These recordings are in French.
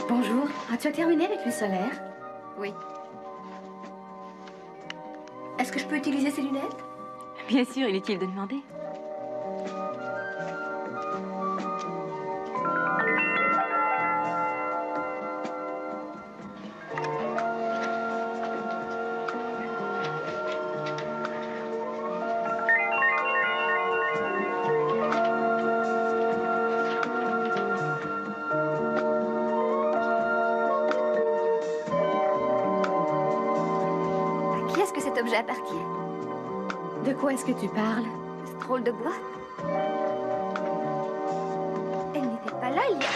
Bonjour. Tu as terminé avec le solaire? Oui. Est-ce que je peux utiliser ces lunettes? Bien sûr, inutile de demander. À qui est-ce que cet objet appartient? De quoi est-ce que tu parles? Ce drôle de boîte? Elle n'était pas là il y a...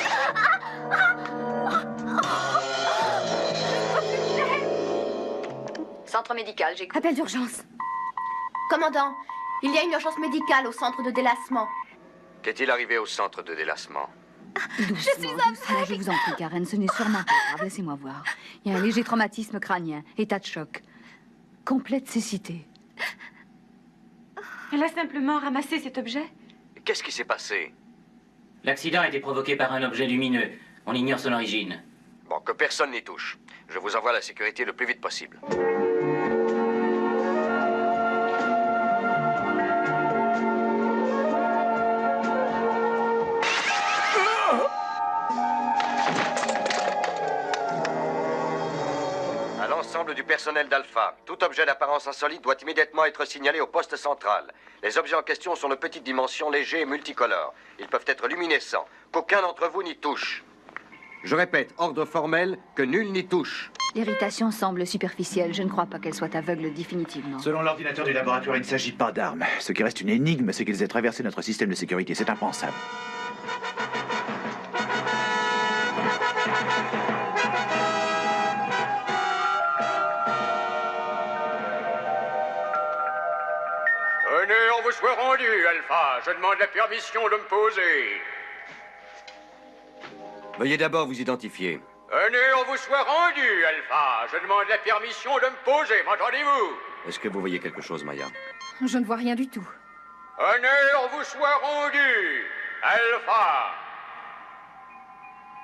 Centre médical, j'écoute. Appel d'urgence. Commandant, il y a une urgence médicale au centre de délassement. Qu'est-il arrivé au centre de délassement? Doucement, je vous en prie, Karen, ce n'est sûrement pas grave, laissez-moi voir. Il y a un léger traumatisme crânien, état de choc. Complète cécité. Elle a simplement ramassé cet objet. Qu'est-ce qui s'est passé? L'accident a été provoqué par un objet lumineux. On ignore son origine. Bon, que personne n'y touche. Je vous envoie la sécurité le plus vite possible. À l'ensemble du personnel d'Alpha, tout objet d'apparence insolite doit immédiatement être signalé au poste central. Les objets en question sont de petite dimension, légers et multicolores. Ils peuvent être luminescents. Qu'aucun d'entre vous n'y touche. Je répète, ordre formel, que nul n'y touche. L'irritation semble superficielle. Je ne crois pas qu'elle soit aveugle définitivement. Selon l'ordinateur du laboratoire, il ne s'agit pas d'armes. Ce qui reste une énigme, c'est qu'ils aient traversé notre système de sécurité. C'est impensable. Venez, on vous soit rendu, Alpha. Je demande la permission de me poser. Veuillez d'abord vous identifier. Venez, on vous soit rendu, Alpha. Je demande la permission de me poser, m'entendez-vous? Est-ce que vous voyez quelque chose, Maya? Je ne vois rien du tout. Venez, on vous soit rendu, Alpha.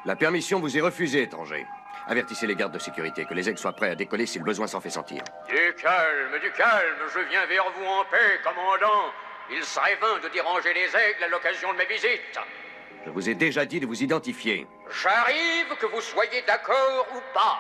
La permission vous est refusée, étranger. Avertissez les gardes de sécurité que les aigles soient prêts à décoller si le besoin s'en fait sentir. Du calme, je viens vers vous en paix, commandant. Il serait vain de déranger les aigles à l'occasion de mes visites. Je vous ai déjà dit de vous identifier. J'arrive, que vous soyez d'accord ou pas.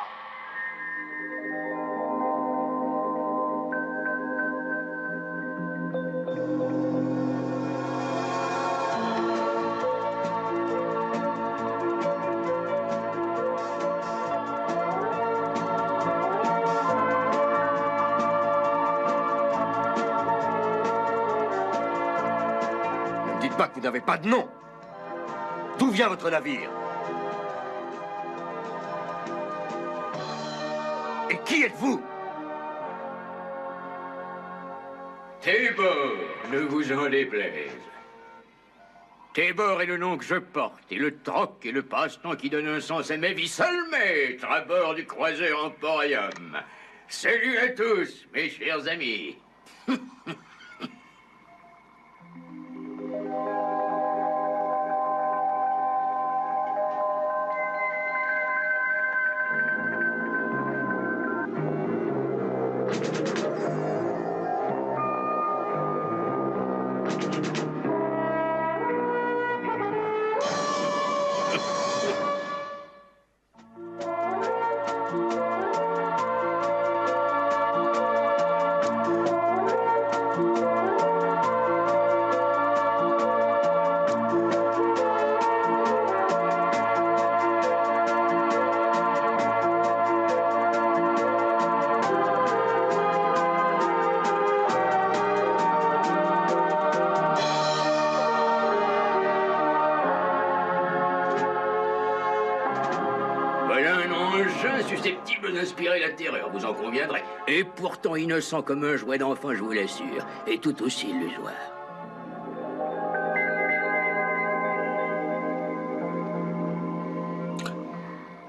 Ne me dites pas que vous n'avez pas de nom. D'où vient votre navire? Et qui êtes-vous? Tébor, ne vous en déplaise. Tébor est le nom que je porte, et le troc est le passe-temps qui donne un sens à ma vie. Seul maître à bord du croiseur Emporium. Salut à tous, mes chers amis. Voilà un engin susceptible d'inspirer la terreur, vous en conviendrez. Et pourtant innocent comme un jouet d'enfant, je vous l'assure. Et tout aussi illusoire.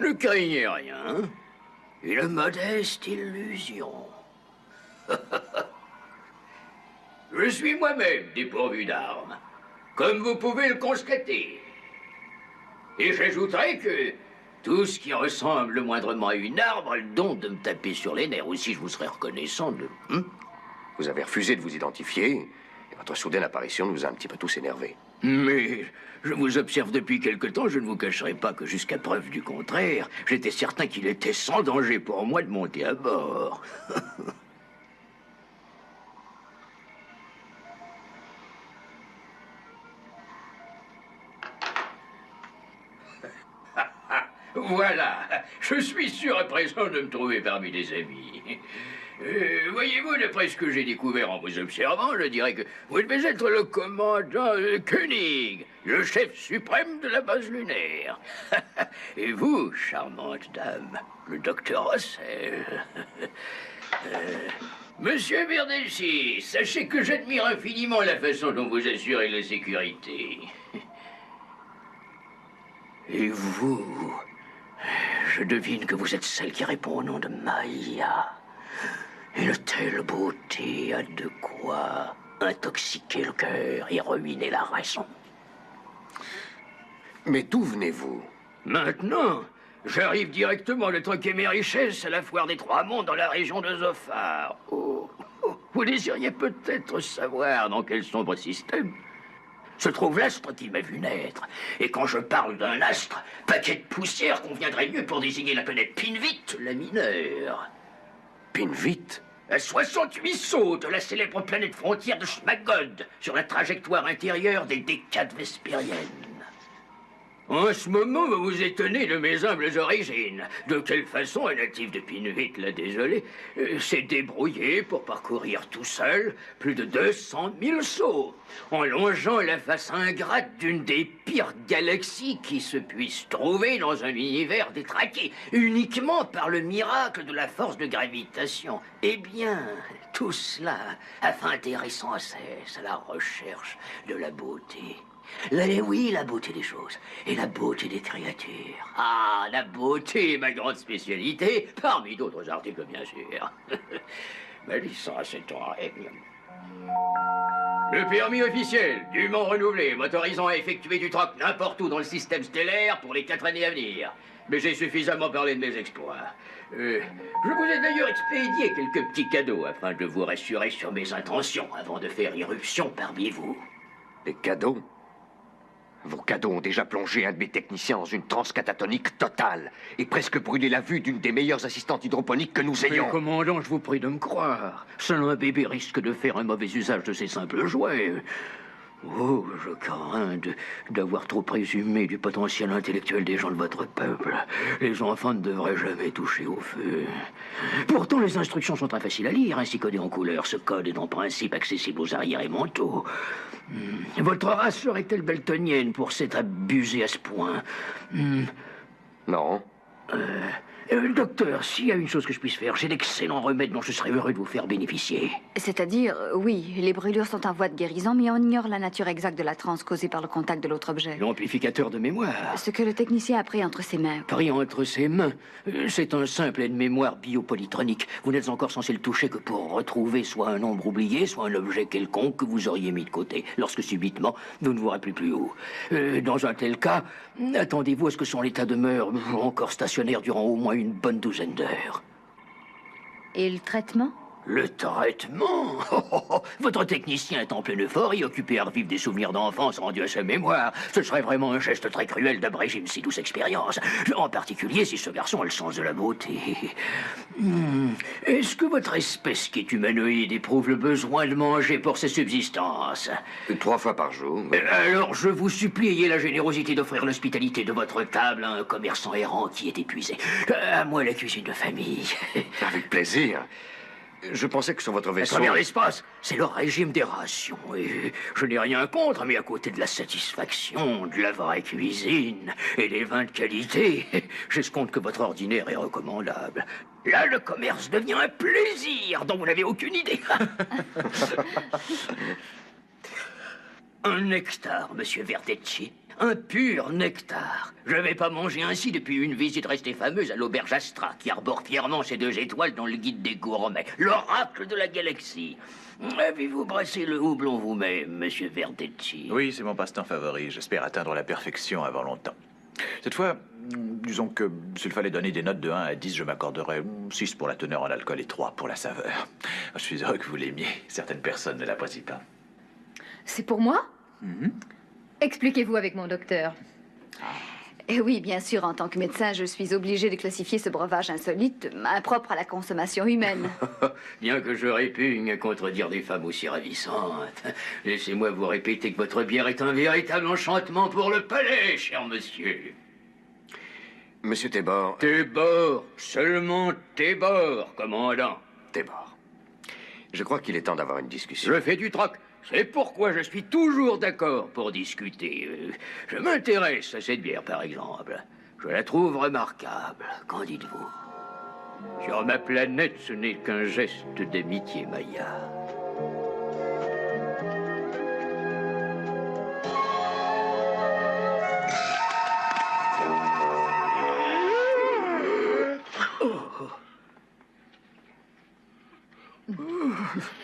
Ne craignez rien. Une modeste illusion. Je suis moi-même dépourvu d'armes, comme vous pouvez le constater. Et j'ajouterai que Tout ce qui ressemble le moindrement à une arbre a le don de me taper sur les nerfs. Aussi, je vous serais reconnaissant de... Vous avez refusé de vous identifier, et votre soudaine apparition nous a un petit peu tous énervés. Mais je vous observe depuis quelque temps, je ne vous cacherai pas que jusqu'à preuve du contraire, j'étais certain qu'il était sans danger pour moi de monter à bord. Voilà, je suis sûr à présent de me trouver parmi des amis. Voyez-vous, d'après ce que j'ai découvert en vous observant, je dirais que vous devez être le commandant Koenig, le chef suprême de la base lunaire. Et vous, charmante dame, le docteur Russell. Monsieur Verdelci, sachez que j'admire infiniment la façon dont vous assurez la sécurité. Et vous, je devine que vous êtes celle qui répond au nom de Maïa. Une telle beauté a de quoi intoxiquer le cœur et ruiner la raison. Mais d'où venez-vous? Maintenant, j'arrive directement de troquer mes richesses à la foire des Trois Monts dans la région de Zophar. Vous désiriez peut-être savoir dans quel sombre système se trouve l'astre qui m'a vu naître. Et quand je parle d'un astre, paquet de poussière conviendrait mieux pour désigner la planète Pinvit, la mineure. Pinvit? À 68 sauts de la célèbre planète frontière de Schmagod, sur la trajectoire intérieure des décades vespériennes. En ce moment, vous vous étonnez de mes humbles origines. De quelle façon un natif de Pinvit, là désolé, s'est débrouillé pour parcourir tout seul plus de 200 000 sauts, en longeant la face ingrate d'une des pires galaxies qui se puissent trouver dans un univers détraqué, uniquement par le miracle de la force de gravitation. Eh bien, tout cela afin d'errer sans cesse à la recherche de la beauté. Oui, la beauté des choses et la beauté des créatures. Ah, la beauté est ma grande spécialité, parmi d'autres articles, bien sûr. Ma licence est en règle. Le permis officiel, dûment renouvelé, m'autorisant à effectuer du troc n'importe où dans le système stellaire pour les 4 années à venir. Mais j'ai suffisamment parlé de mes exploits. Je vous ai d'ailleurs expédié quelques petits cadeaux afin de vous rassurer sur mes intentions avant de faire irruption parmi vous. Des cadeaux? Vos cadeaux ont déjà plongé un de mes techniciens dans une transe catatonique totale et presque brûlé la vue d'une des meilleures assistantes hydroponiques que nous ayons. Mais commandant, je vous prie de me croire. Seul un bébé risque de faire un mauvais usage de ces simples jouets. Oh, je crains d'avoir trop présumé du potentiel intellectuel des gens de votre peuple. Les enfants ne devraient jamais toucher au feu. Pourtant, les instructions sont très faciles à lire, ainsi codées en couleur. Ce code est en principe accessible aux arrières et manteaux. Votre race serait-elle beltonienne pour s'être abusée à ce point? Non. Docteur, s'il y a une chose que je puisse faire, j'ai d'excellents remèdes dont je serais heureux de vous faire bénéficier. C'est-à-dire, oui, les brûlures sont en voie de guérison, mais on ignore la nature exacte de la transe causée par le contact de l'autre objet. L'amplificateur de mémoire. Ce que le technicien a pris entre ses mains. Pris entre ses mains. C'est un simple aide-mémoire biopolytronique. Vous n'êtes encore censé le toucher que pour retrouver soit un nombre oublié, soit un objet quelconque que vous auriez mis de côté, lorsque subitement, vous ne vous rappelez plus où. Dans un tel cas, attendez-vous à ce que son état demeure encore stationnaire durant au moins une bonne douzaine d'heures. Et le traitement? Le traitement? Votre technicien est en pleine euphorie, occupé à revivre des souvenirs d'enfance rendus à sa mémoire. Ce serait vraiment un geste très cruel d'abréger une si douce expérience. En particulier si ce garçon a le sens de la beauté. Est-ce que votre espèce qui est humanoïde éprouve le besoin de manger pour sa subsistance? 3 fois par jour. Alors, je vous supplie, ayez la générosité d'offrir l'hospitalité de votre table à un commerçant errant qui est épuisé. À moi, la cuisine de famille. Avec plaisir. Je pensais que sur votre vaisseau... La première l'espace, c'est le régime des rations. Et je n'ai rien contre, mais à côté de la satisfaction, de la vraie cuisine et des vins de qualité, j'escompte que votre ordinaire est recommandable. Là, le commerce devient un plaisir dont vous n'avez aucune idée. Un nectar, monsieur Verdecci. Un pur nectar. Je n'avais pas mangé ainsi depuis une visite restée fameuse à l'auberge Astra, qui arbore fièrement ses 2 étoiles dans le guide des gourmets, l'oracle de la galaxie. Avez-vous brassé le houblon vous-même, monsieur Verdecci? Oui, c'est mon passe-temps favori. J'espère atteindre la perfection avant longtemps. Cette fois, Disons que s'il fallait donner des notes de 1 à 10, je m'accorderais 6 pour la teneur en alcool et 3 pour la saveur. Je suis heureux que vous l'aimiez. Certaines personnes ne l'apprécient pas. C'est pour moi? Expliquez-vous avec mon docteur. Et oui, bien sûr, en tant que médecin, je suis obligée de classifier ce breuvage insolite, impropre à la consommation humaine. Bien que je répugne à contredire des femmes aussi ravissantes, laissez-moi vous répéter que votre bière est un véritable enchantement pour le palais, cher monsieur. Monsieur Tébor... Tébor, seulement Tébor, commandant. Tébor. Je crois qu'il est temps d'avoir une discussion. Je fais du troc. C'est pourquoi je suis toujours d'accord pour discuter. Je m'intéresse à cette bière, par exemple. Je la trouve remarquable. Qu'en dites-vous? Sur ma planète, ce n'est qu'un geste d'amitié, Maya.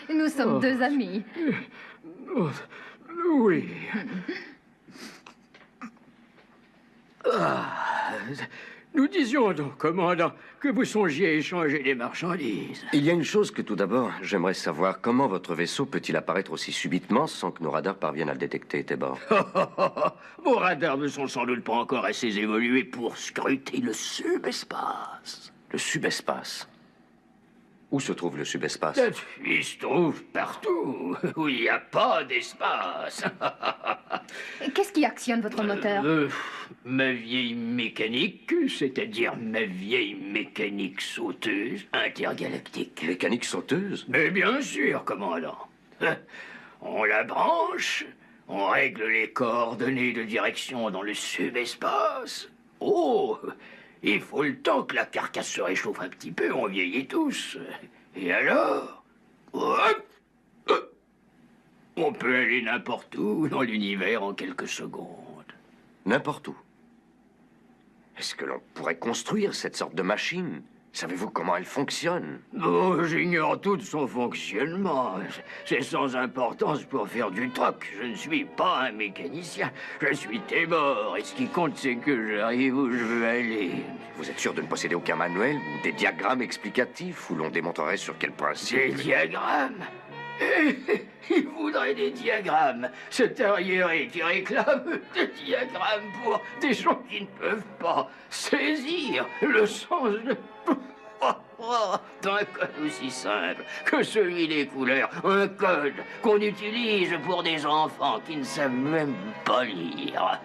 Nous sommes deux amis. Oh, oui. Nous disions donc, commandant, que vous songiez échanger des marchandises. Il y a une chose que tout d'abord, j'aimerais savoir. Comment votre vaisseau peut-il apparaître aussi subitement sans que nos radars parviennent à le détecter, Tébor? Vos radars ne sont sans doute pas encore assez évolués pour scruter le subespace. Le subespace? Où se trouve le subespace? Il se trouve partout où il n'y a pas d'espace. Qu'est-ce qui actionne votre moteur? Ma vieille mécanique, c'est-à-dire ma vieille mécanique sauteuse intergalactique. Mécanique sauteuse? Mais bien sûr, commandant. On la branche, on règle les coordonnées de direction dans le subespace. Oh, il faut le temps que la carcasse se réchauffe un petit peu, on vieillit tous. Et alors, hop, on peut aller n'importe où dans l'univers en quelques secondes. N'importe où. Est-ce que l'on pourrait construire cette sorte de machine? Savez-vous comment elle fonctionne? Oh, j'ignore tout de son fonctionnement. C'est sans importance pour faire du troc. Je ne suis pas un mécanicien. Je suis Tébor. Et ce qui compte, c'est que j'arrive où je veux aller. Vous êtes sûr de ne posséder aucun manuel ou des diagrammes explicatifs où l'on démontrerait sur quel principe? Des diagrammes? Il voudrait des diagrammes. Cet arriéré qui réclame des diagrammes pour des gens qui ne peuvent pas saisir le sens d'un code aussi simple que celui des couleurs. Un code qu'on utilise pour des enfants qui ne savent même pas lire.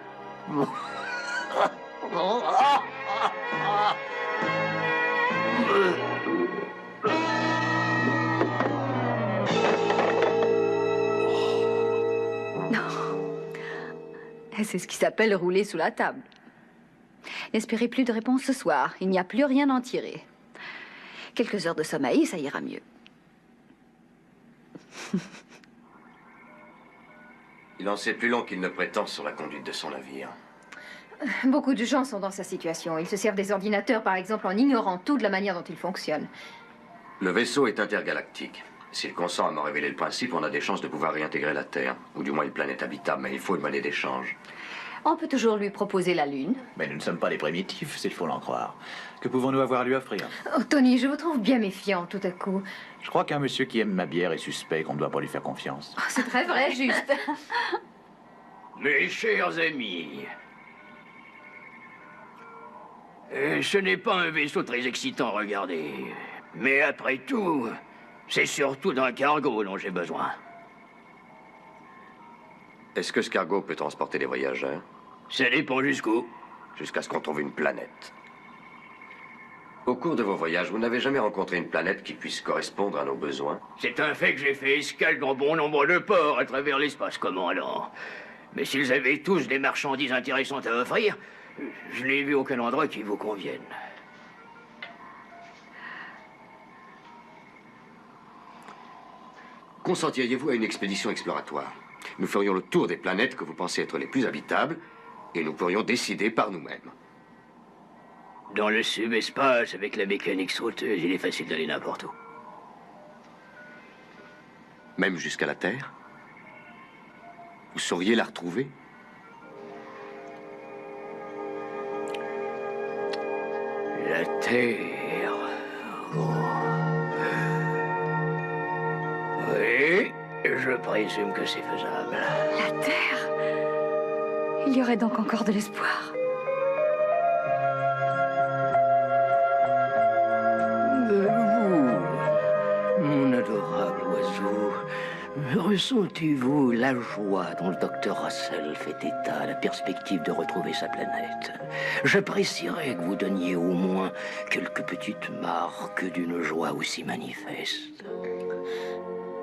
C'est ce qui s'appelle rouler sous la table. N'espérez plus de réponse ce soir. Il n'y a plus rien à en tirer. Quelques heures de sommeil, ça ira mieux. Il en sait plus long qu'il ne prétend sur la conduite de son navire. Beaucoup de gens sont dans sa situation. Ils se servent des ordinateurs, par exemple, en ignorant tout de la manière dont ils fonctionnent. Le vaisseau est intergalactique. S'il consent à m'en révéler le principe, on a des chances de pouvoir réintégrer la Terre. Ou du moins une planète habitable, mais il faut une monnaie d'échange. On peut toujours lui proposer la Lune. Mais nous ne sommes pas des primitifs, s'il faut l'en croire. Que pouvons-nous avoir à lui offrir? Oh, Tony, je vous trouve bien méfiant tout à coup. Je crois qu'un monsieur qui aime ma bière est suspect, qu'on ne doit pas lui faire confiance. Oh, c'est très vrai, juste. Mes chers amis, ce n'est pas un vaisseau très excitant, regardez. Mais après tout, c'est surtout d'un cargo dont j'ai besoin. Est-ce que ce cargo peut transporter des voyageurs? Ça dépend jusqu'où. Jusqu'à ce qu'on trouve une planète. Au cours de vos voyages, vous n'avez jamais rencontré une planète qui puisse correspondre à nos besoins? C'est un fait que j'ai fait escale dans bon nombre de ports à travers l'espace, commandant. Mais s'ils avaient tous des marchandises intéressantes à offrir, je n'ai vu aucun endroit qui vous convienne. Consentiriez-vous à une expédition exploratoire? Nous ferions le tour des planètes que vous pensez être les plus habitables et nous pourrions décider par nous-mêmes. Dans le subespace, avec la mécanique sauteuse, il est facile d'aller n'importe où. Même jusqu'à la Terre? Vous sauriez la retrouver? La Terre. Oh. Oui, je présume que c'est faisable. La Terre. Il y aurait donc encore de l'espoir. Vous, mon adorable oiseau, ressentez-vous la joie dont le docteur Russell fait état à la perspective de retrouver sa planète? J'apprécierais que vous donniez au moins quelques petites marques d'une joie aussi manifeste.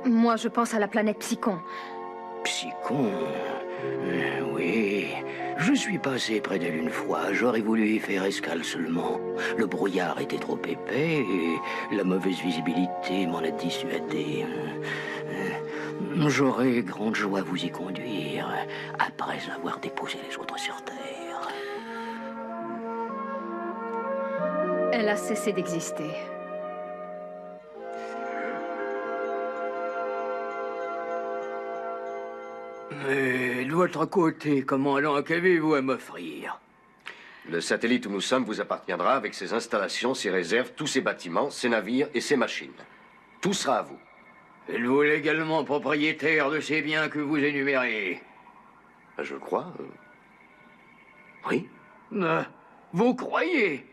Moi, je pense à la planète Psychon. Psychon? Oui, je suis passé près d'elle une fois. J'aurais voulu y faire escale seulement. Le brouillard était trop épais et la mauvaise visibilité m'en a dissuadé. J'aurais grande joie à vous y conduire après avoir déposé les autres sur Terre. Elle a cessé d'exister. Mais de votre côté, commandant, qu'avez-vous à m'offrir? Le satellite où nous sommes vous appartiendra avec ses installations, ses réserves, tous ses bâtiments, ses navires et ses machines. Tout sera à vous. Êtes-vous légalement propriétaire de ces biens que vous énumérez? Je le crois. Oui. Vous croyez?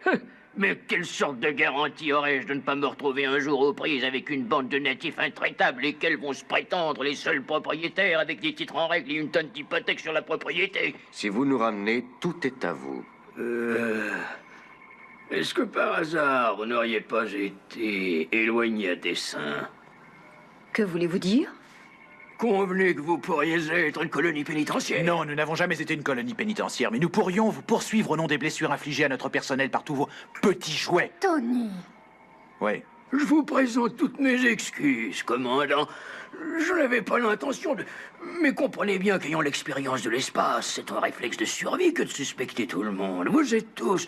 Mais quelle sorte de garantie aurais-je de ne pas me retrouver un jour aux prises avec une bande de natifs intraitables, lesquels vont se prétendre les seuls propriétaires avec des titres en règle et une tonne d'hypothèques sur la propriété? Si vous nous ramenez, tout est à vous. Est-ce que par hasard, vous n'auriez pas été éloigné à dessein? Que voulez-vous dire? Convenez que vous pourriez être une colonie pénitentiaire. Non, nous n'avons jamais été une colonie pénitentiaire, mais nous pourrions vous poursuivre au nom des blessures infligées à notre personnel par tous vos petits jouets. Tony! Oui. Je vous présente toutes mes excuses, commandant. Je n'avais pas l'intention de... Mais comprenez bien qu'ayant l'expérience de l'espace, c'est un réflexe de survie que de suspecter tout le monde. Vous êtes tous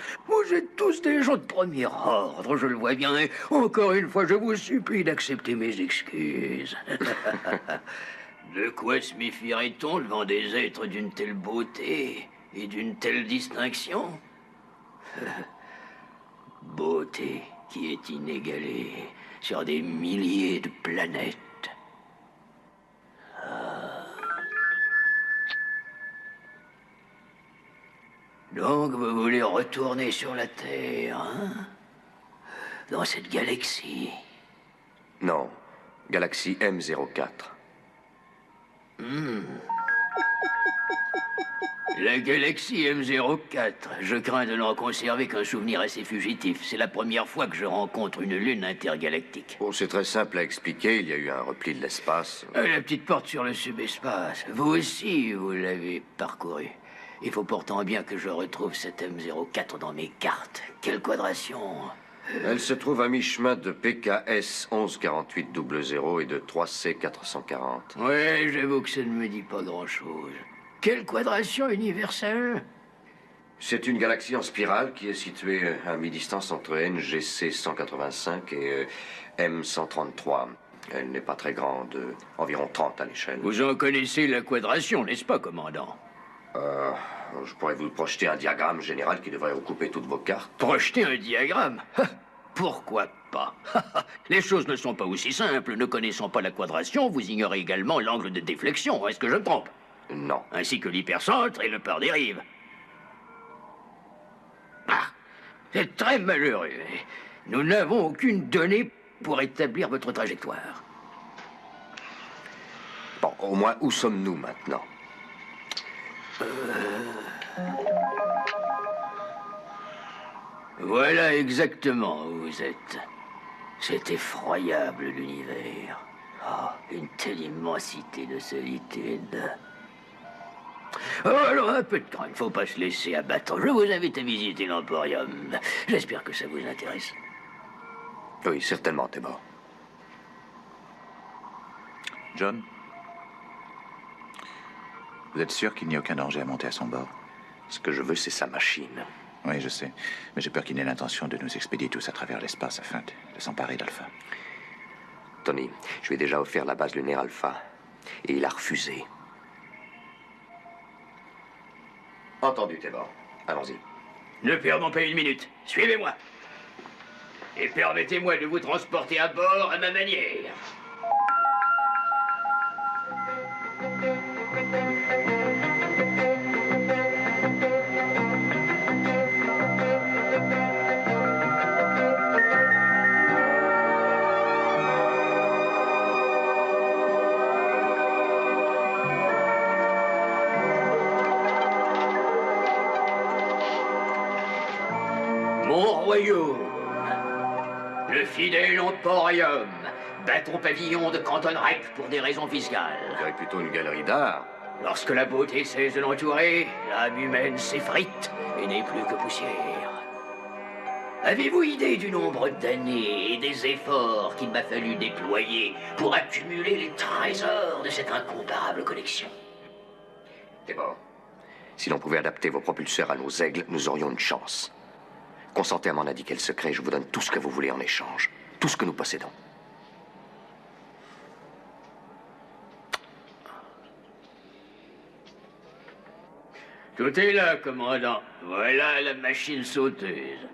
des gens de premier ordre, je le vois bien. Et encore une fois, je vous supplie d'accepter mes excuses. De quoi se méfierait-on devant des êtres d'une telle beauté et d'une telle distinction? Beauté qui est inégalée sur des milliers de planètes. Donc vous voulez retourner sur la Terre, hein? Dans cette galaxie? Non. Galaxie M04. La galaxie M04. Je crains de n'en conserver qu'un souvenir assez fugitif. C'est la première fois que je rencontre une lune intergalactique. Bon, c'est très simple à expliquer. Il y a eu un repli de l'espace. La petite porte sur le subespace. Vous aussi, vous l'avez parcouru. Il faut pourtant bien que je retrouve cette M04 dans mes cartes. Quelle quadration! Elle se trouve à mi-chemin de PKS 114800 et de 3C440. Ouais, j'avoue que ça ne me dit pas grand-chose. Quelle quadration universelle? C'est une galaxie en spirale qui est située à mi-distance entre NGC 185 et M133. Elle n'est pas très grande, environ 30 à l'échelle. Vous en connaissez la quadration, n'est-ce pas, commandant? Je pourrais vous projeter un diagramme général qui devrait recouper toutes vos cartes. Projeter un diagramme? Pourquoi pas? Les choses ne sont pas aussi simples. Ne connaissant pas la quadration, vous ignorez également l'angle de déflexion. Est-ce que je me trompe? Non. Ainsi que l'hypercentre et le port des rives. Ah, c'est très malheureux. Nous n'avons aucune donnée pour établir votre trajectoire. Bon, au moins, où sommes-nous maintenant? Voilà exactement où vous êtes. C'est effroyable, l'univers. Oh, une telle immensité de solitude. Oh, alors, un peu de temps, il ne faut pas se laisser abattre. Je vous invite à visiter l'Emporium. J'espère que ça vous intéresse. Oui, certainement, t'es mort. John? Vous êtes sûr qu'il n'y a aucun danger à monter à son bord? Ce que je veux, c'est sa machine. Oui, je sais. Mais j'ai peur qu'il n'ait l'intention de nous expédier tous à travers l'espace afin de s'emparer d'Alpha. Tony, je lui ai déjà offert la base lunaire Alpha. Et il a refusé. Entendu, Tébor. Allons-y. Ne perdons pas une minute. Suivez-moi. et permettez-moi de vous transporter à bord à ma manière. Mon royaume, le fidèle Emporium, bâton pavillon de Canton-Rec pour des raisons fiscales. On dirait plutôt une galerie d'art. Lorsque la beauté cesse de l'entourer, l'âme humaine s'effrite et n'est plus que poussière. Avez-vous idée du nombre d'années et des efforts qu'il m'a fallu déployer pour accumuler les trésors de cette incomparable collection? D'abord, si l'on pouvait adapter vos propulseurs à nos aigles, nous aurions une chance. Consentez à m'en indiquer le secret, je vous donne tout ce que vous voulez en échange. Tout ce que nous possédons. Tout est là, commandant. Voilà la machine sauteuse.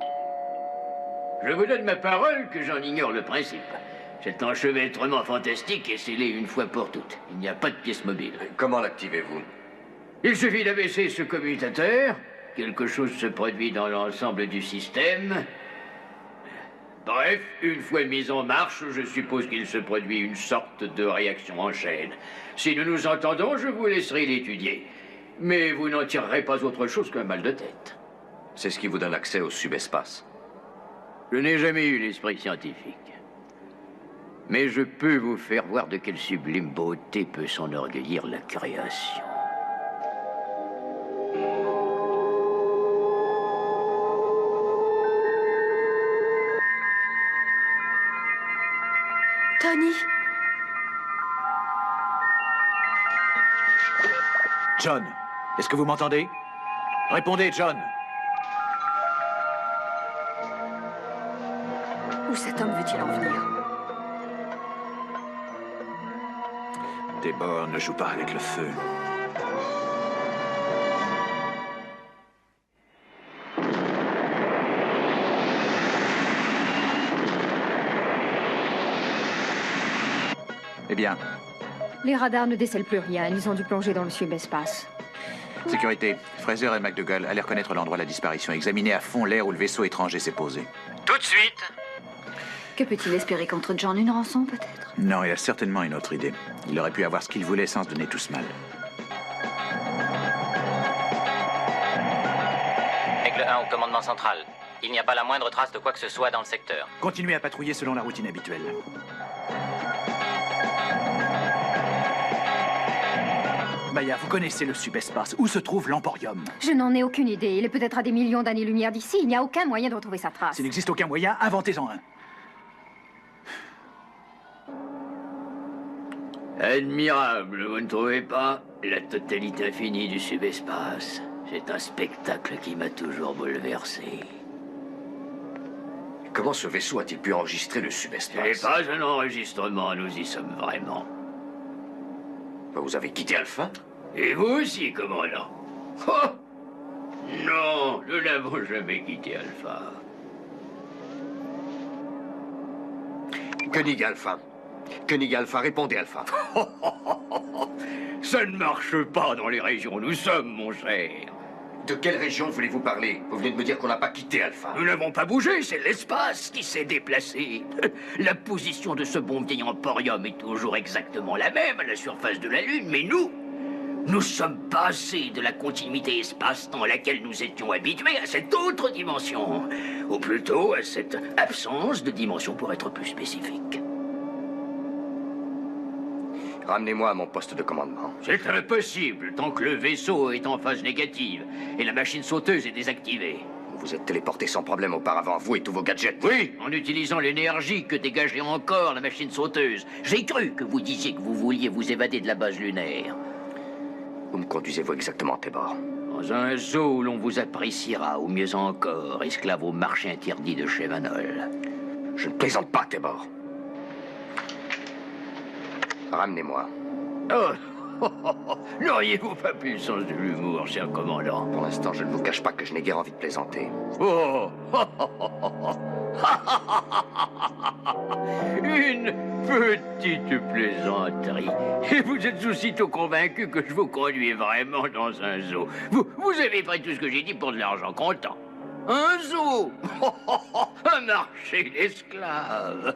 Je vous donne ma parole que j'en ignore le principe. Cet enchevêtrement fantastique est scellé une fois pour toutes. Il n'y a pas de pièce mobile. Comment l'activez-vous? Il suffit d'abaisser ce commutateur. Quelque chose se produit dans l'ensemble du système. Bref, une fois mis en marche, je suppose qu'il se produit une sorte de réaction en chaîne. Si nous nous entendons, je vous laisserai l'étudier. Mais vous n'en tirerez pas autre chose qu'un mal de tête. C'est ce qui vous donne accès au subespace. Je n'ai jamais eu l'esprit scientifique. Mais je peux vous faire voir de quelle sublime beauté peut s'enorgueillir la création. Tony! John, est-ce que vous m'entendez? Répondez, John. Où cet homme veut-il en venir? Débord, ne joue pas avec le feu. Eh bien, Les radars ne décèlent plus rien. Ils ont dû plonger dans le subespace. sécurité. Fraser et McDougall allaient reconnaître l'endroit de la disparition. Examiner à fond l'air où le vaisseau étranger s'est posé. Tout de suite. Que peut-il espérer contre John? Une rançon, peut-être? Non, il a certainement une autre idée. Il aurait pu avoir ce qu'il voulait sans se donner tout ce mal. Aigle 1 au commandement central. Il n'y a pas la moindre trace de quoi que ce soit dans le secteur. Continuez à patrouiller selon la routine habituelle. Maya, vous connaissez le subespace. Où se trouve l'Emporium? Je n'en ai aucune idée. Il est peut-être à des millions d'années-lumière d'ici. Il n'y a aucun moyen de retrouver sa trace. S'il n'existe aucun moyen, inventez-en un. Admirable, vous ne trouvez pas? La totalité infinie du subespace. C'est un spectacle qui m'a toujours bouleversé. Comment ce vaisseau a-t-il pu enregistrer le Ce n'est subespace? pas un enregistrement, nous y sommes vraiment. Vous avez quitté Alpha? Et vous aussi, commandant. Oh! Non, nous n'avons jamais quitté Alpha. Koenig Alpha. Koenig Alpha, répondez Alpha. Ça ne marche pas dans les régions où nous sommes, mon cher. De quelle région voulez-vous parler? Vous venez de me dire qu'on n'a pas quitté Alpha. Nous n'avons pas bougé, c'est l'espace qui s'est déplacé. La position de ce bon vieil emporium est toujours exactement la même à la surface de la Lune, mais nous sommes passés de la continuité espace-temps à laquelle nous étions habitués à cette autre dimension. Ou plutôt à cette absence de dimension pour être plus spécifique. Ramenez-moi à mon poste de commandement. C'est impossible tant que le vaisseau est en phase négative et la machine sauteuse est désactivée. Vous vous êtes téléporté sans problème auparavant, vous et tous vos gadgets. Oui, en utilisant l'énergie que dégageait encore la machine sauteuse. J'ai cru que vous disiez que vous vouliez vous évader de la base lunaire. Où me conduisez-vous exactement, Tébor? Dans un zoo où l'on vous appréciera, ou mieux encore, esclave au marché interdit de Chevanol. Je ne plaisante pas, Tébor. Ramenez-moi. Oh, n'auriez-vous pas plus le sens de l'humour, cher commandant? Pour l'instant, je ne vous cache pas que je n'ai guère envie de plaisanter. Oh, Une petite plaisanterie. Et vous êtes aussitôt convaincu que je vous conduis vraiment dans un zoo. Vous avez pris tout ce que j'ai dit pour de l'argent comptant. Un zoo. Un marché d'esclaves.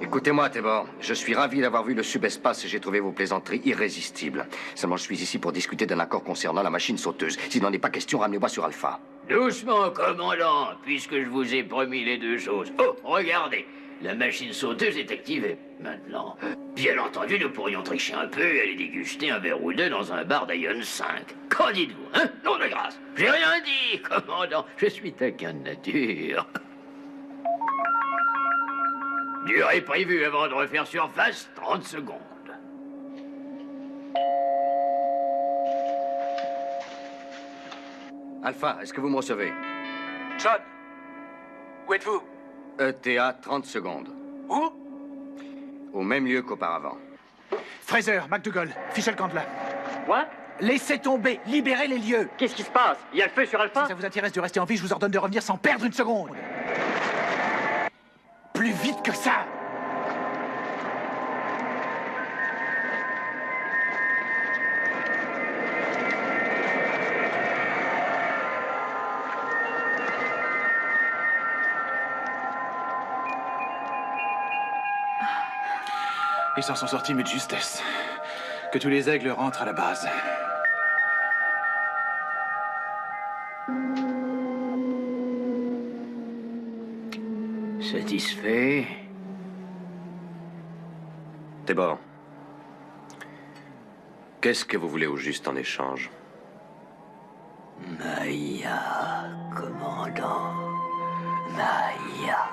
Écoutez-moi, Tébor. Je suis ravi d'avoir vu le subespace et j'ai trouvé vos plaisanteries irrésistibles. Seulement, je suis ici pour discuter d'un accord concernant la machine sauteuse. S'il n'en est pas question, ramenez-moi sur Alpha. Doucement, commandant, puisque je vous ai promis les deux choses. Oh, regardez, la machine sauteuse est activée maintenant. Bien entendu, nous pourrions tricher un peu et aller déguster un verre ou deux dans un bar d'Ion 5. Qu'en dites-vous, hein? Non de grâce. J'ai rien dit, commandant. Je suis taquin de nature. Durée prévue avant de refaire surface, 30 secondes. Alpha, est-ce que vous me recevez? John, où êtes-vous? ETA, 30 secondes. Où? Au même lieu qu'auparavant. Fraser, McDougall, Fischel Candler. Quoi? Laissez tomber, libérez les lieux. Qu'est-ce qui se passe? Il y a le feu sur Alpha? Si ça vous intéresse de rester en vie, je vous ordonne de revenir sans perdre une seconde. Plus vite que ça. Ils s'en sont sortis, mais de justesse. Que tous les aigles rentrent à la base. Satisfait? Tébor, qu'est-ce que vous voulez au juste en échange? Maya, commandant. Maya.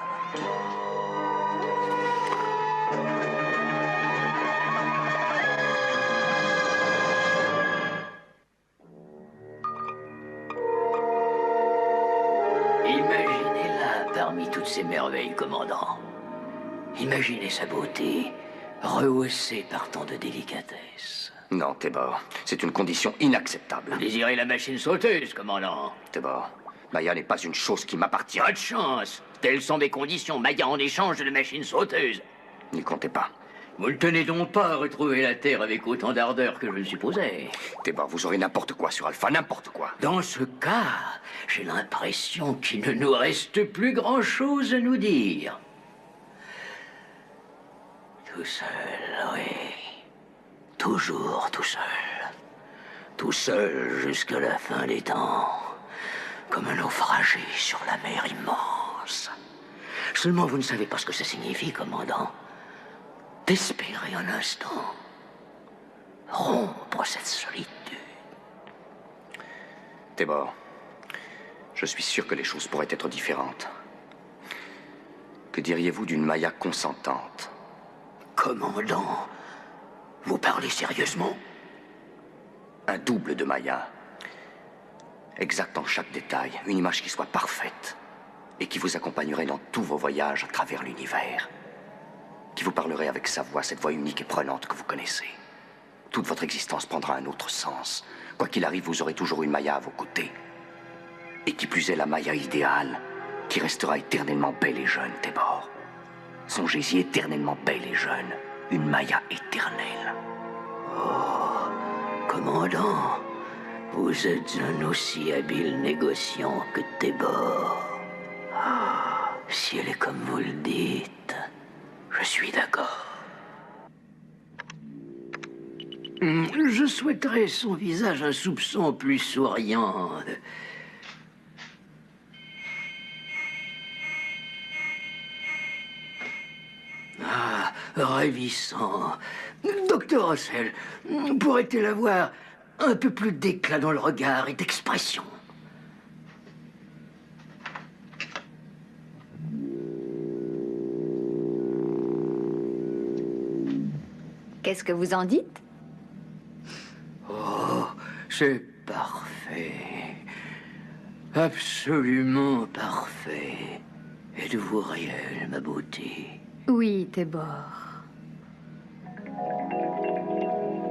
Imaginez-la parmi toutes ces merveilles, commandant. Imaginez sa beauté, rehaussée par tant de délicatesse. Non, Tébor, c'est une condition inacceptable. Vous désirez la machine sauteuse, commandant? Tébor, Maya n'est pas une chose qui m'appartient. Pas de chance. Telles sont mes conditions. Maya en échange de la machine sauteuse. N'y comptez pas. Vous ne tenez donc pas à retrouver la Terre avec autant d'ardeur que je le supposais. Tébor, vous aurez n'importe quoi sur Alpha, n'importe quoi. Dans ce cas, j'ai l'impression qu'il ne nous reste plus grand-chose à nous dire. Tout seul, oui. Toujours tout seul. Tout seul jusqu'à la fin des temps. Comme un naufragé sur la mer immense. Seulement, vous ne savez pas ce que ça signifie, commandant. D'espérer un instant. Rompre cette solitude. Tébor, je suis sûr que les choses pourraient être différentes. Que diriez-vous d'une Maya consentante? Commandant, vous parlez sérieusement? Un double de Maya. Exact en chaque détail, une image qui soit parfaite et qui vous accompagnerait dans tous vos voyages à travers l'univers. Qui vous parlerait avec sa voix, cette voix unique et prenante que vous connaissez. Toute votre existence prendra un autre sens. Quoi qu'il arrive, vous aurez toujours une Maya à vos côtés. Et qui plus est la Maya idéale, qui restera éternellement belle et jeune, Tébor. Songez-y, éternellement belle et jeune. Une Maya éternelle. Oh, commandant, vous êtes un aussi habile négociant que Tébor. Ah, si elle est comme vous le dites, je suis d'accord. Je souhaiterais son visage un soupçon plus souriant. Ah, ravissant. Docteur Russell, pourrait-elle avoir un peu plus d'éclat dans le regard et d'expression? Qu'est-ce que vous en dites? Oh, c'est parfait. Absolument parfait. Êtes-vous réelle, ma beauté? Oui, Tébor.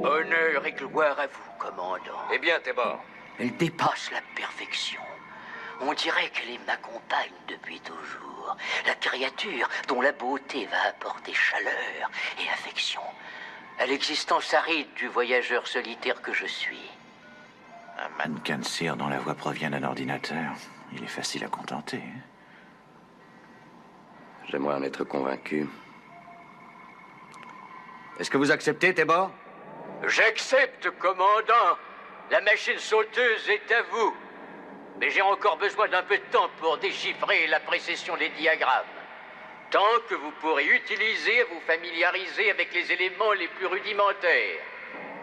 Honneur et gloire à vous, commandant. Eh bien, Tébor. Elle dépasse la perfection. On dirait qu'elle m'accompagne depuis toujours. amour, la créature dont la beauté va apporter chaleur et affection à l'existence aride du voyageur solitaire que je suis. Un mannequin de cire dont la voix provient d'un ordinateur. Il est facile à contenter. J'aimerais en être convaincu. Est-ce que vous acceptez, Tébor? J'accepte, commandant. La machine sauteuse est à vous. Mais j'ai encore besoin d'un peu de temps pour déchiffrer la précession des diagrammes. Tant que vous pourrez utiliser à vous familiariser avec les éléments les plus rudimentaires.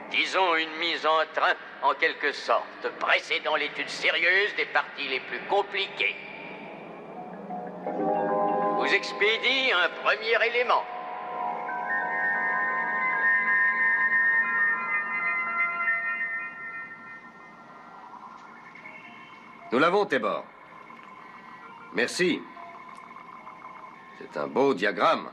Disons une mise en train, en quelque sorte, précédant l'étude sérieuse des parties les plus compliquées. Vous expédie un premier élément. Nous l'avons, Tébor. Merci. C'est un beau diagramme.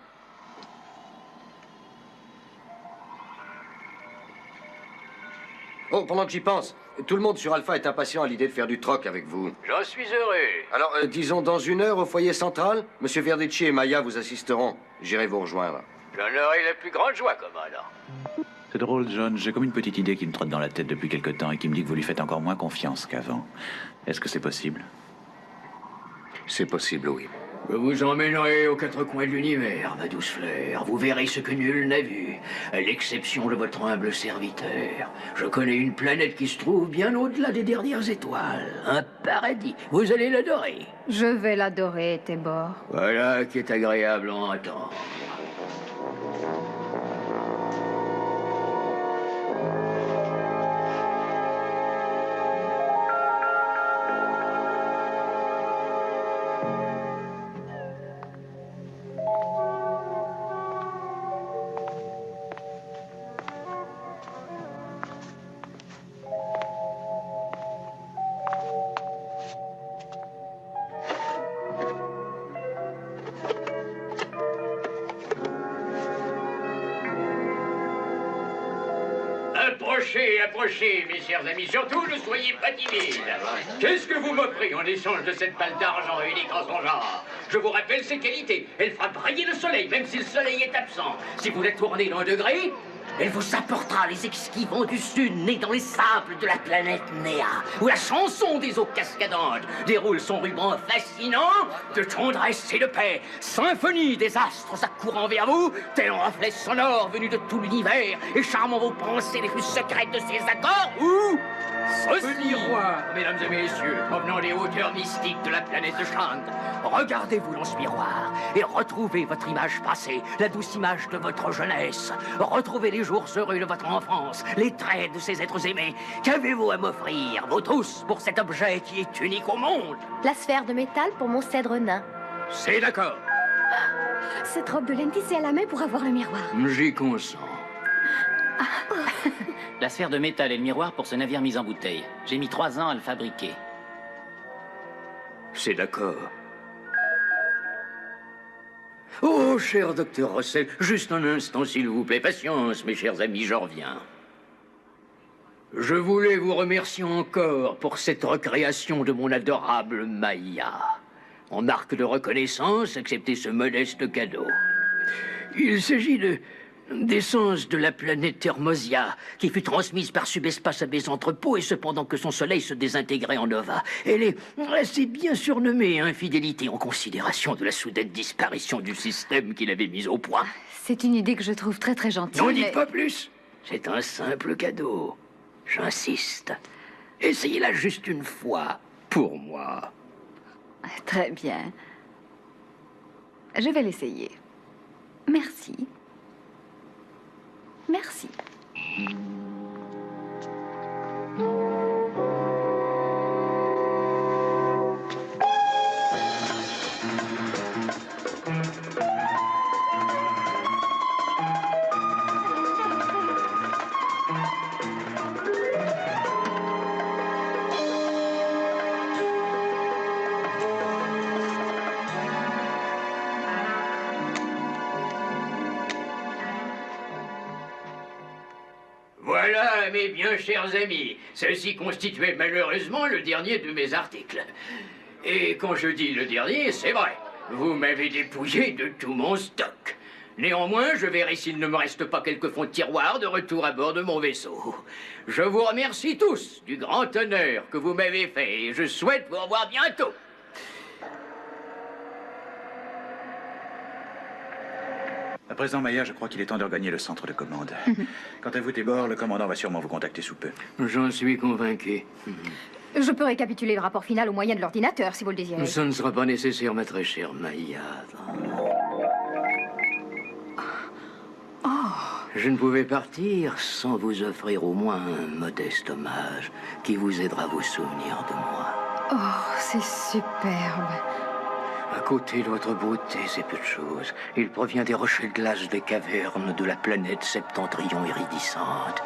Oh, pendant que j'y pense, tout le monde sur Alpha est impatient à l'idée de faire du troc avec vous. J'en suis heureux. Alors, disons dans 1 heure au foyer central, Monsieur Verdici et Maya vous assisteront. J'irai vous rejoindre. J'en aurai la plus grande joie, commandant. C'est drôle, John. J'ai comme une petite idée qui me trotte dans la tête depuis quelque temps et qui me dit que vous lui faites encore moins confiance qu'avant. Est-ce que c'est possible? C'est possible, oui. Je vous emmènerai aux 4 coins de l'univers, ma douce fleur. Vous verrez ce que nul n'a vu, à l'exception de votre humble serviteur. Je connais une planète qui se trouve bien au-delà des dernières étoiles. Un paradis. Vous allez l'adorer. Je vais l'adorer, Tébor. Voilà qui est agréable à entendre. Approchez, mes chers amis. Surtout, ne soyez pas timides. Qu'est-ce que vous m'offrez en échange de cette balle d'argent unique en son genre? Je vous rappelle ses qualités. Elle fera briller le soleil, même si le soleil est absent. Si vous la tournez d'un degré, elle vous apportera les exquis vents du sud nés dans les sables de la planète Néa, où la chanson des eaux cascadantes déroule son ruban fascinant de tendresse et de paix. Symphonie des astres accourant vers vous, tel un reflet sonore venu de tout l'univers et charmant vos pensées les plus secrètes de ces accords, ou ce miroir, mesdames et messieurs, provenant des hauteurs mystiques de la planète de Chand. Regardez-vous dans ce miroir et retrouvez votre image passée, la douce image de votre jeunesse. Retrouvez les jours heureux de votre enfance, les traits de ces êtres aimés. Qu'avez-vous à m'offrir, vous tous, pour cet objet qui est unique au monde? La sphère de métal pour mon cèdre nain. C'est d'accord. Cette robe de laine tissée à la main pour avoir le miroir. J'y consens. La sphère de métal et le miroir pour ce navire mis en bouteille. J'ai mis 3 ans à le fabriquer. C'est d'accord. Oh, cher docteur Russell, juste un instant, s'il vous plaît. Patience, mes chers amis, je reviens. Je voulais vous remercier encore pour cette recréation de mon adorable Maya. En marque de reconnaissance, acceptez ce modeste cadeau. Il s'agit d'essence de la planète Thermosia, qui fut transmise par Subespace à mes entrepôts, et cependant que son soleil se désintégrait en Nova. Elle est assez bien surnommée infidélité en considération de la soudaine disparition du système qu'il avait mis au point. C'est une idée que je trouve très très gentille. N'en dites pas plus. C'est un simple cadeau. J'insiste. Essayez-la juste une fois, pour moi. Très bien. Je vais l'essayer. Merci. Merci. Voilà, mes bien chers amis, ceci constituait malheureusement le dernier de mes articles. Et quand je dis le dernier, c'est vrai. Vous m'avez dépouillé de tout mon stock. Néanmoins, je verrai s'il ne me reste pas quelques fonds de tiroir de retour à bord de mon vaisseau. Je vous remercie tous du grand honneur que vous m'avez fait et je souhaite vous revoir bientôt. À présent, Maya, je crois qu'il est temps de regagner le centre de commande. Quant à vous, Tébor, le commandant va sûrement vous contacter sous peu. J'en suis convaincu. Je peux récapituler le rapport final au moyen de l'ordinateur, si vous le désirez. Ça ne sera pas nécessaire, ma très chère Maya. Je ne pouvais partir sans vous offrir au moins un modeste hommage qui vous aidera à vous souvenir de moi. Oh, c'est superbe. À côté de votre beauté, c'est peu de choses. Il provient des rochers de glace des cavernes de la planète Septentrion iridescente.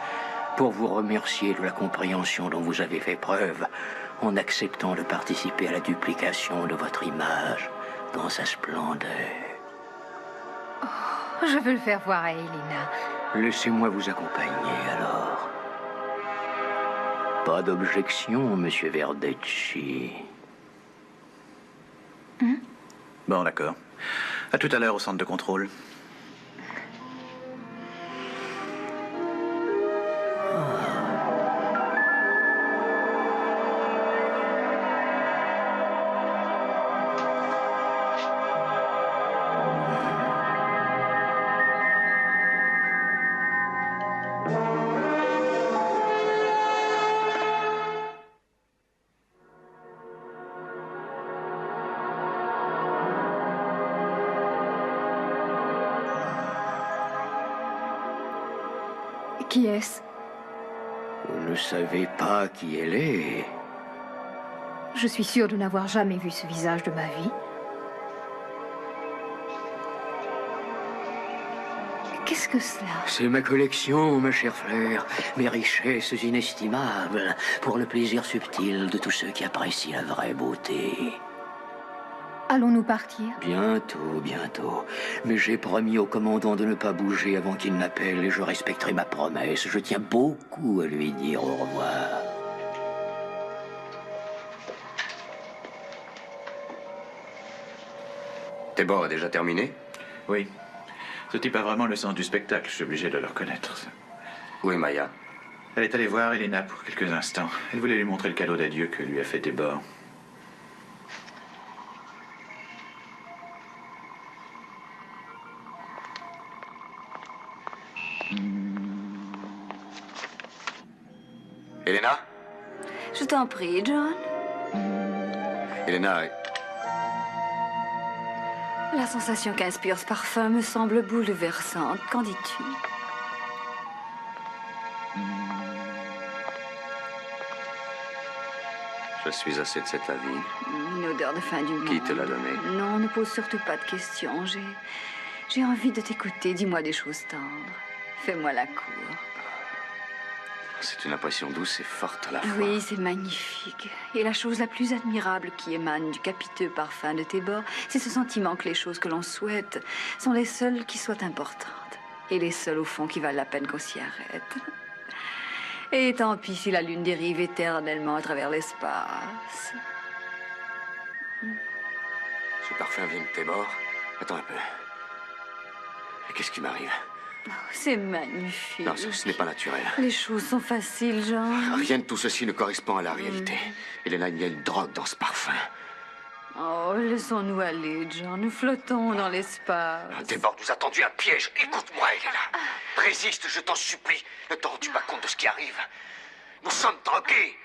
Pour vous remercier de la compréhension dont vous avez fait preuve en acceptant de participer à la duplication de votre image dans sa splendeur. Oh, je veux le faire voir à Elena. Laissez-moi vous accompagner, alors. Pas d'objection, monsieur Verdecci. Bon, d'accord. À tout à l'heure au centre de contrôle. Qui est-ce? Vous ne savez pas qui elle est. Je suis sûre de n'avoir jamais vu ce visage de ma vie. Qu'est-ce que cela? C'est ma collection, ma chère Fleur. Mes richesses inestimables pour le plaisir subtil de tous ceux qui apprécient la vraie beauté. Allons-nous partir? Bientôt, bientôt. Mais j'ai promis au commandant de ne pas bouger avant qu'il n'appelle et je respecterai ma promesse. Je tiens beaucoup à lui dire au revoir. Tébor a déjà terminé? Oui. Ce type a vraiment le sens du spectacle, je suis obligé de le reconnaître. Où est Maya? Elle est allée voir Elena pour quelques instants. Elle voulait lui montrer le cadeau d'adieu que lui a fait Tébor. Elena? Je t'en prie, John. Elena, La sensation qu'inspire ce parfum me semble bouleversante. Qu'en dis-tu? je suis assez de cet avis. Une odeur de fin du monde. Qui te l'a donné? Non, ne pose surtout pas de questions. J'ai envie de t'écouter. Dis-moi des choses tendres. Fais-moi la cour. C'est une impression douce et forte à la fois. Oui, c'est magnifique. Et la chose la plus admirable qui émane du capiteux parfum de Tébor, c'est ce sentiment que les choses que l'on souhaite sont les seules qui soient importantes. Et les seules, au fond, qui valent la peine qu'on s'y arrête. Et tant pis si la lune dérive éternellement à travers l'espace. Ce parfum vient de Tébor. Attends un peu. Et qu'est-ce qui m'arrive? Oh, c'est magnifique. Non, ce n'est pas naturel. Les choses sont faciles, Jean. Rien de tout ceci ne correspond à la réalité. Elena, il y a une drogue dans ce parfum. Oh, laissons-nous aller, John. Nous flottons dans l'espace. Tébor nous a tendu un piège. Écoute-moi, Elena. Résiste, je t'en supplie. Ne te rends-tu pas compte de ce qui arrive? Nous sommes drogués.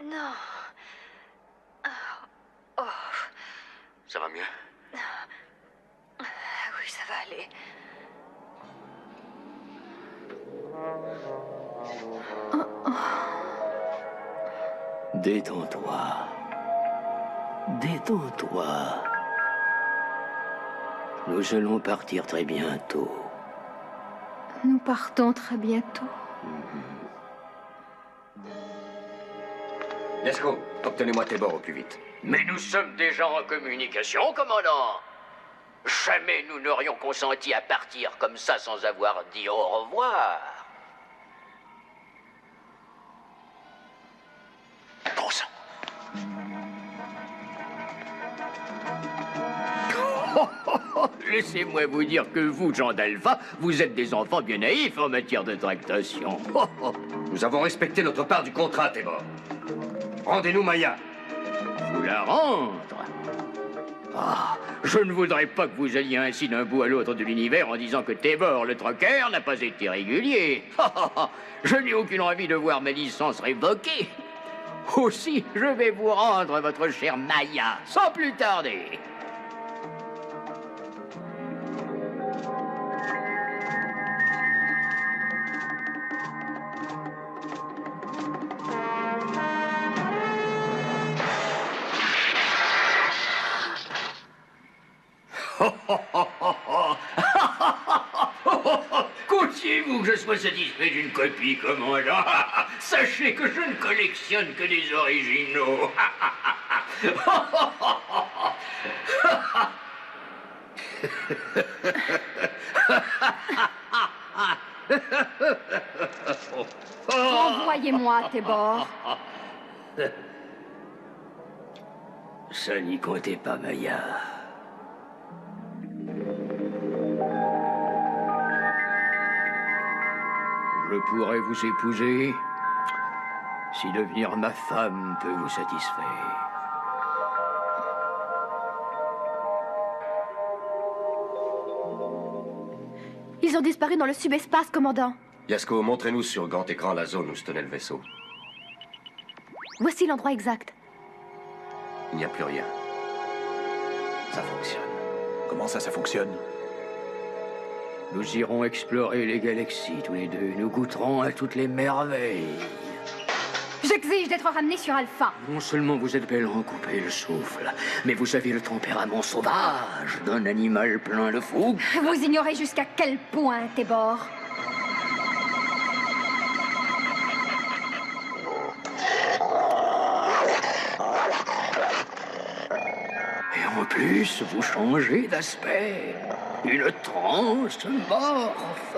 Non. Oh. Ça va mieux? Oui, ça va aller. Détends-toi. Détends-toi. Nous allons partir très bientôt. Nous partons très bientôt. Let's go. Obtenez-moi Tébor au plus vite. Mais nous sommes déjà en communication, commandant. Jamais nous n'aurions consenti à partir comme ça sans avoir dit au revoir. Bon sang. Laissez-moi vous dire que vous, gens d'Alpha, vous êtes des enfants bien naïfs en matière de tractation. Nous avons respecté notre part du contrat, Tébor. Rendez-nous Maya. Vous la rendre? Ah, je ne voudrais pas que vous alliez ainsi d'un bout à l'autre de l'univers en disant que Tébor, le troqueur, n'a pas été régulier. Je n'ai aucune envie de voir ma licence révoquée. Aussi, je vais vous rendre votre chère Maya, sans plus tarder. Comptiez-vous que je sois satisfait d'une copie, commandant? Sachez que je ne collectionne que des originaux. Renvoyez-moi, Tébor. Ça n'y comptait pas, Maya. Je pourrais vous épouser si devenir ma femme peut vous satisfaire. Ils ont disparu dans le subespace, commandant. Yasko, montrez-nous sur grand écran la zone où se tenait le vaisseau. Voici l'endroit exact. Il n'y a plus rien. Ça fonctionne. Comment ça fonctionne? Nous irons explorer les galaxies tous les deux. Nous goûterons à toutes les merveilles. J'exige d'être ramené sur Alpha. Non seulement vous êtes belle en couper le souffle, mais vous avez le tempérament sauvage d'un animal plein de fougue. Vous ignorez jusqu'à quel point, Tébor. Et en plus, vous changez d'aspect. Une transe morphe.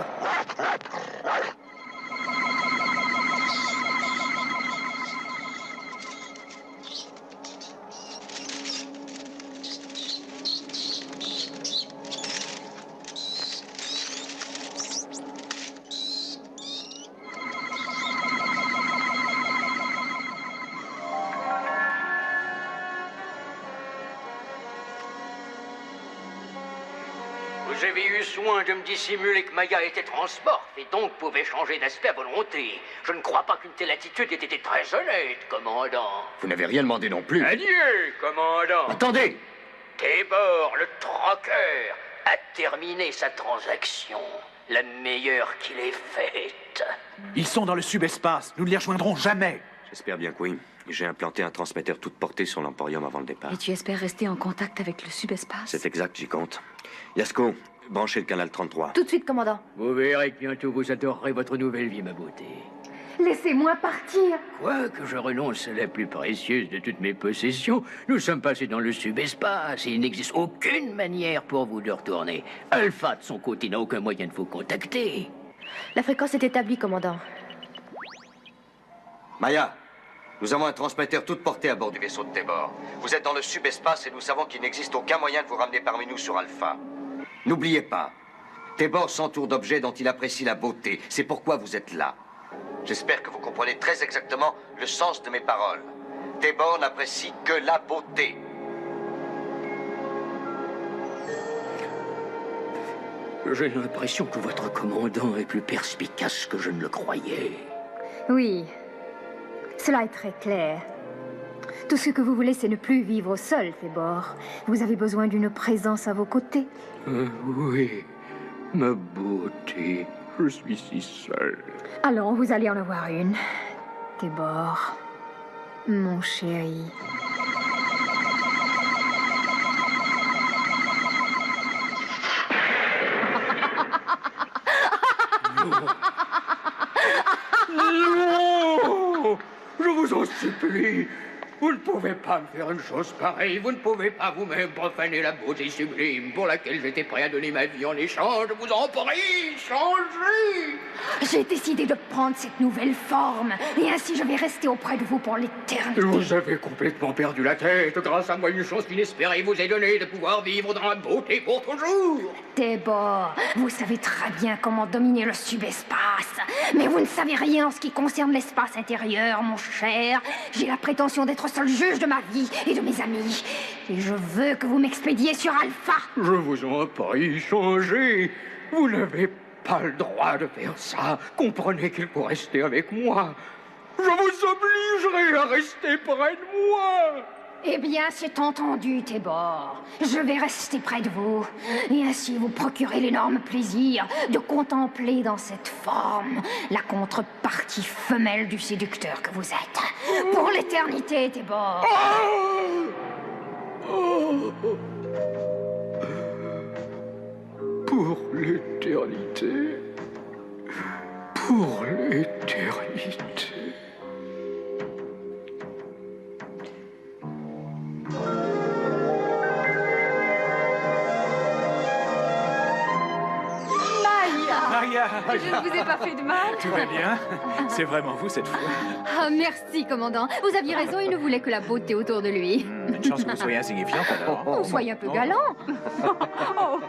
Vous avez eu soin de me dissimuler que Maya était transmorphe et donc pouvait changer d'aspect à volonté. Je ne crois pas qu'une telle attitude ait été très honnête, commandant. Vous n'avez rien demandé non plus. Adieu, commandant. Attendez! Tébor, le troqueur, a terminé sa transaction. La meilleure qu'il ait faite. Ils sont dans le subespace. Nous ne les rejoindrons jamais. J'espère bien que oui. J'ai implanté un transmetteur toute portée sur l'Emporium avant le départ. Et tu espères rester en contact avec le subespace? C'est exact, j'y compte. Yasko, branchez le canal 33. Tout de suite, commandant. Vous verrez que bientôt vous adorerez votre nouvelle vie, ma beauté. Laissez-moi partir. Quoique je renonce à la plus précieuse de toutes mes possessions, nous sommes passés dans le subespace et il n'existe aucune manière pour vous de retourner. Alpha, de son côté, n'a aucun moyen de vous contacter. La fréquence est établie, commandant. Maya, nous avons un transmetteur toute portée à bord du vaisseau de Tébor. Vous êtes dans le subespace et nous savons qu'il n'existe aucun moyen de vous ramener parmi nous sur Alpha. N'oubliez pas, Tébor s'entoure d'objets dont il apprécie la beauté. C'est pourquoi vous êtes là. J'espère que vous comprenez très exactement le sens de mes paroles. Tébor n'apprécie que la beauté. J'ai l'impression que votre commandant est plus perspicace que je ne le croyais. Oui, cela est très clair. Tout ce que vous voulez, c'est ne plus vivre seul, Tébor. Vous avez besoin d'une présence à vos côtés. Oui, ma beauté, je suis si seul. Allons, vous allez en avoir une. Tébor, mon chéri. Non! Je vous en supplie, vous ne pouvez pouvez pas me faire une chose pareille. Vous ne pouvez pas vous-même profaner la beauté sublime pour laquelle j'étais prêt à donner ma vie en échange. Je vous en prie, changez. J'ai décidé de prendre cette nouvelle forme, et ainsi je vais rester auprès de vous pour l'éternité. Vous avez complètement perdu la tête. Grâce à moi, une chance inespérée vous est donnée de pouvoir vivre dans la beauté pour toujours. Débord, vous savez très bien comment dominer le subespace, mais vous ne savez rien en ce qui concerne l'espace intérieur, mon cher. J'ai la prétention d'être seul juge de ma vie et de mes amis, et je veux que vous m'expédiez sur Alpha. Je vous en prie, changez. Vous n'avez pas le droit de faire ça. Comprenez qu'il faut rester avec moi. Je vous obligerai à rester près de moi. Eh bien, c'est entendu, Tébor. Je vais rester près de vous, et ainsi vous procurer l'énorme plaisir de contempler dans cette forme la contrepartie femelle du séducteur que vous êtes. Pour l'éternité, Tébor. Pour l'éternité. Pour l'éternité. Maria! Je ne vous ai pas fait de mal. Tout va bien? C'est vraiment vous cette fois? Ah, merci, commandant. Vous aviez raison, il ne voulait que la beauté autour de lui. Une chance que vous soyez insignifiante alors. Oh, soyez un peu galant. Oh.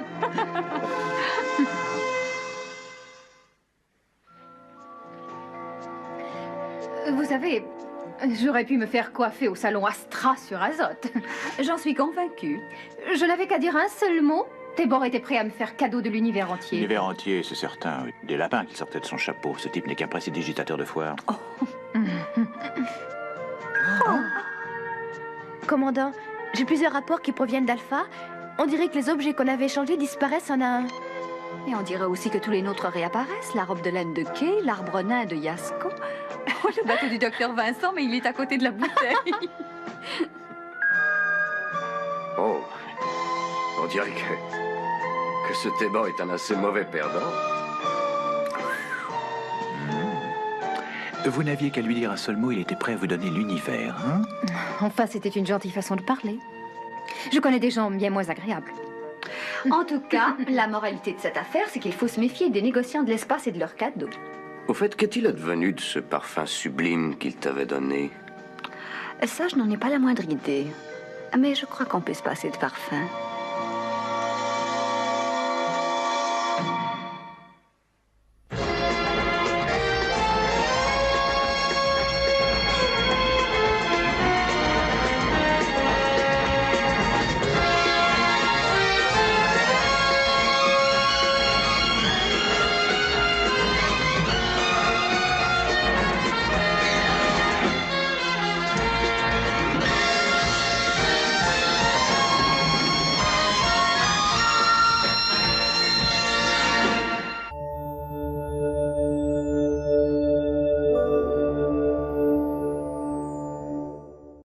Vous savez, j'aurais pu me faire coiffer au salon Astra sur Azote. J'en suis convaincue. Je n'avais qu'à dire un seul mot. Tébor était prêt à me faire cadeau de l'univers entier. L'univers entier, c'est certain. Oui. Des lapins qui sortaient de son chapeau. Ce type n'est qu'un prestidigitateur de foire. Commandant, j'ai plusieurs rapports qui proviennent d'Alpha. On dirait que les objets qu'on avait échangés disparaissent en un... Et on dirait aussi que tous les nôtres réapparaissent. La robe de laine de Kay, l'arbre nain de Yasko. Oh, le bateau du docteur Vincent, mais il est à côté de la bouteille. Oh, on dirait que ce Tébor est un assez mauvais perdant. Vous n'aviez qu'à lui dire un seul mot, il était prêt à vous donner l'univers, hein? Enfin, c'était une gentille façon de parler. Je connais des gens bien moins agréables. En tout cas, la moralité de cette affaire, c'est qu'il faut se méfier des négociants de l'espace et de leurs cadeaux. Au fait, qu'est-il advenu de ce parfum sublime qu'il t'avait donné? Ça, je n'en ai pas la moindre idée. Mais je crois qu'on peut se passer de parfum.